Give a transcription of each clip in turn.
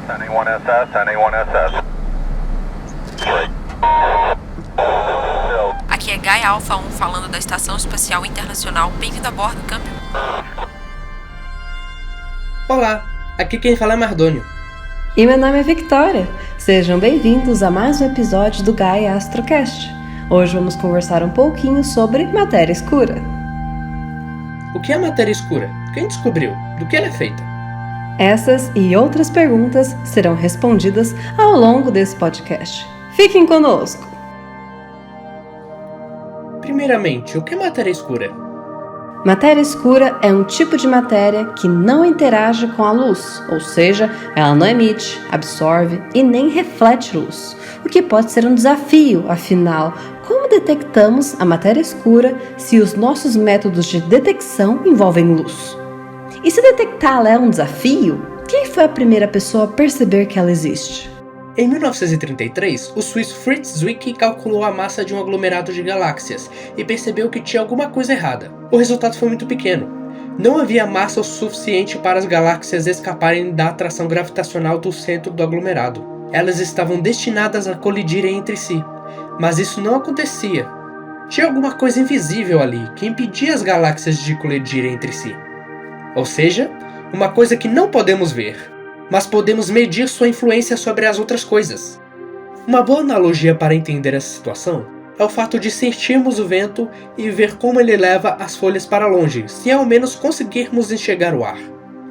Anyone SS. Aqui é Gaia Alpha 1 falando da Estação Espacial Internacional. Bem-vindo a bordo, câmbio. Olá, aqui quem fala é Mardônio. E meu nome é Victoria. Sejam bem-vindos a mais um episódio do Gaia Astrocast. Hoje vamos conversar um pouquinho sobre matéria escura. O que é matéria escura? Quem descobriu? Do que ela é feita? Essas e outras perguntas serão respondidas ao longo desse podcast. Fiquem conosco! Primeiramente, o que é matéria escura? Matéria escura é um tipo de matéria que não interage com a luz, ou seja, ela não emite, absorve e nem reflete luz, o que pode ser um desafio, afinal, como detectamos a matéria escura se os nossos métodos de detecção envolvem luz? E se detectá-la é um desafio, quem foi a primeira pessoa a perceber que ela existe? Em 1933, o suíço Fritz Zwicky calculou a massa de um aglomerado de galáxias e percebeu que tinha alguma coisa errada. O resultado foi muito pequeno. Não havia massa o suficiente para as galáxias escaparem da atração gravitacional do centro do aglomerado. Elas estavam destinadas a colidirem entre si, mas isso não acontecia. Tinha alguma coisa invisível ali que impedia as galáxias de colidirem entre si. Ou seja, uma coisa que não podemos ver, mas podemos medir sua influência sobre as outras coisas. Uma boa analogia para entender essa situação é o fato de sentirmos o vento e ver como ele leva as folhas para longe, se ao menos conseguirmos enxergar o ar.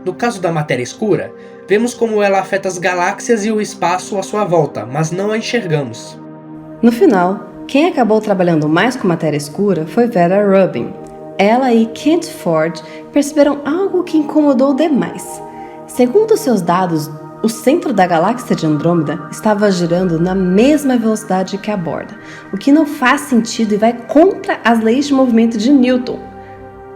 No caso da matéria escura, vemos como ela afeta as galáxias e o espaço à sua volta, mas não a enxergamos. No final, quem acabou trabalhando mais com matéria escura foi Vera Rubin. Ela e Kent Ford perceberam algo que incomodou demais. Segundo seus dados, o centro da galáxia de Andrômeda estava girando na mesma velocidade que a borda, o que não faz sentido e vai contra as leis de movimento de Newton.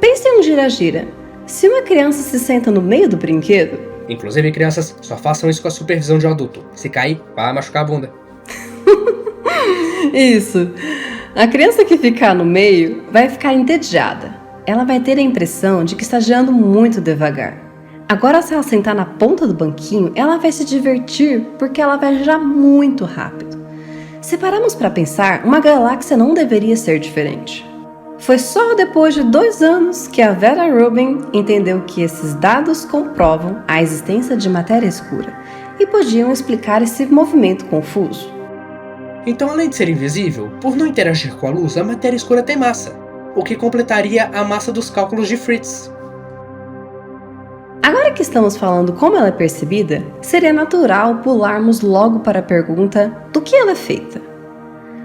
Pense em um gira-gira. Se uma criança se senta no meio do brinquedo... Inclusive, crianças, só façam isso com a supervisão de um adulto. Se cair, vai machucar a bunda. Isso. A criança que ficar no meio vai ficar entediada. Ela vai ter a impressão de que está girando muito devagar. Agora, se ela sentar na ponta do banquinho, ela vai se divertir porque ela vai girar muito rápido. Se pararmos para pensar, uma galáxia não deveria ser diferente. Foi só depois de 2 anos que a Vera Rubin entendeu que esses dados comprovam a existência de matéria escura e podiam explicar esse movimento confuso. Então, além de ser invisível, por não interagir com a luz, a matéria escura tem massa, o que completaria a massa dos cálculos de Fritz. Agora que estamos falando como ela é percebida, seria natural pularmos logo para a pergunta do que ela é feita.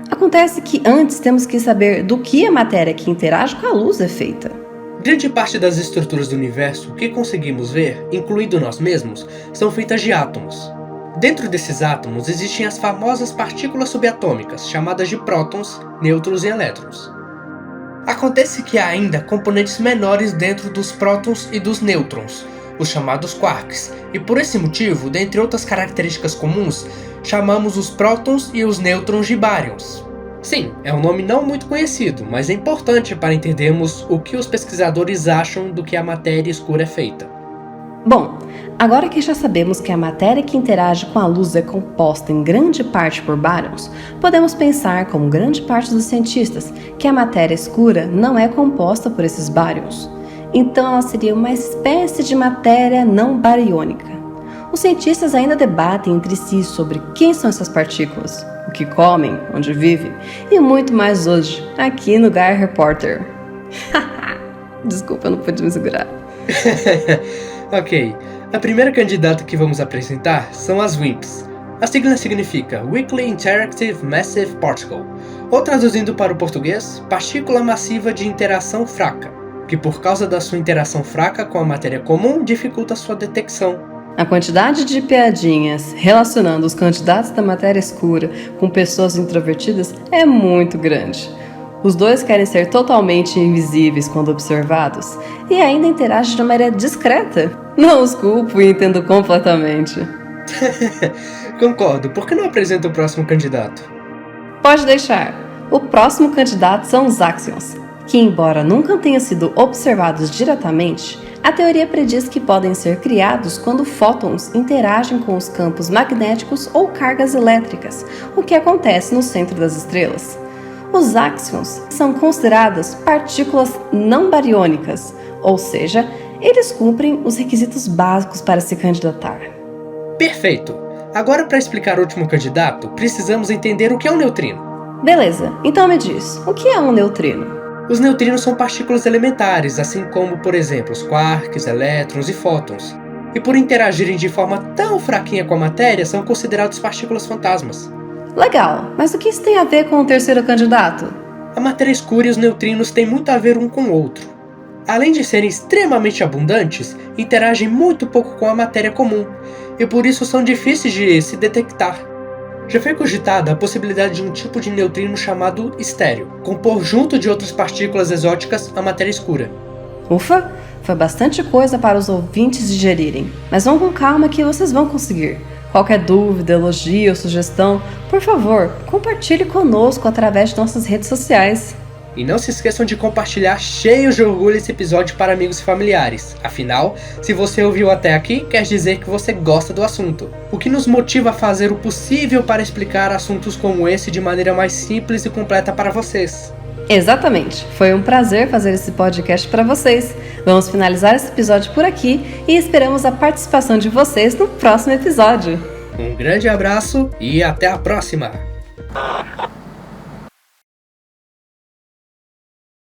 Acontece que antes temos que saber do que a matéria que interage com a luz é feita. Grande parte das estruturas do universo que conseguimos ver, incluindo nós mesmos, são feitas de átomos. Dentro desses átomos existem as famosas partículas subatômicas, chamadas de prótons, nêutrons e elétrons. Acontece que há ainda componentes menores dentro dos prótons e dos nêutrons, os chamados quarks, e por esse motivo, dentre outras características comuns, chamamos os prótons e os nêutrons de baryons. Sim, é um nome não muito conhecido, mas é importante para entendermos o que os pesquisadores acham do que a matéria escura é feita. Bom, agora que já sabemos que a matéria que interage com a luz é composta em grande parte por baryons, podemos pensar, como grande parte dos cientistas, que a matéria escura não é composta por esses baryons. Então ela seria uma espécie de matéria não bariônica. Os cientistas ainda debatem entre si sobre quem são essas partículas, o que comem, onde vivem e muito mais hoje, aqui no Gaia Reporter. Desculpa, eu não pude me segurar. Ok, a primeira candidata que vamos apresentar são as WIMPs. A sigla significa Weakly Interactive Massive Particle, ou traduzindo para o português, partícula massiva de interação fraca, que por causa da sua interação fraca com a matéria comum dificulta sua detecção. A quantidade de piadinhas relacionando os candidatos da matéria escura com pessoas introvertidas é muito grande. Os dois querem ser totalmente invisíveis quando observados e ainda interagem de maneira discreta. Não os culpo e entendo completamente. Concordo, por que não apresenta o próximo candidato? Pode deixar. O próximo candidato são os Axions. que, embora nunca tenham sido observados diretamente, a teoria prediz que podem ser criados quando fótons interagem com os campos magnéticos ou cargas elétricas, o que acontece no centro das estrelas. Os áxions são considerados partículas não bariônicas, ou seja, eles cumprem os requisitos básicos para se candidatar. Perfeito! Agora, para explicar o último candidato, precisamos entender o que é um neutrino. Beleza, então me diz, o que é um neutrino? Os neutrinos são partículas elementares, assim como, por exemplo, os quarks, elétrons e fótons. E por interagirem de forma tão fraquinha com a matéria, são considerados partículas fantasmas. Legal, mas o que isso tem a ver com o terceiro candidato? A matéria escura e os neutrinos têm muito a ver um com o outro. Além de serem extremamente abundantes, interagem muito pouco com a matéria comum, e por isso são difíceis de se detectar. Já foi cogitada a possibilidade de um tipo de neutrino chamado estéreo, compor junto de outras partículas exóticas a matéria escura. Ufa, foi bastante coisa para os ouvintes digerirem, mas vão com calma que vocês vão conseguir. Qualquer dúvida, elogio ou sugestão, por favor, compartilhe conosco através de nossas redes sociais. E não se esqueçam de compartilhar cheios de orgulho esse episódio para amigos e familiares. Afinal, se você ouviu até aqui, quer dizer que você gosta do assunto. O que nos motiva a fazer o possível para explicar assuntos como esse de maneira mais simples e completa para vocês. Exatamente, foi um prazer fazer esse podcast para vocês. Vamos finalizar esse episódio por aqui e esperamos a participação de vocês no próximo episódio. Um grande abraço e até a próxima!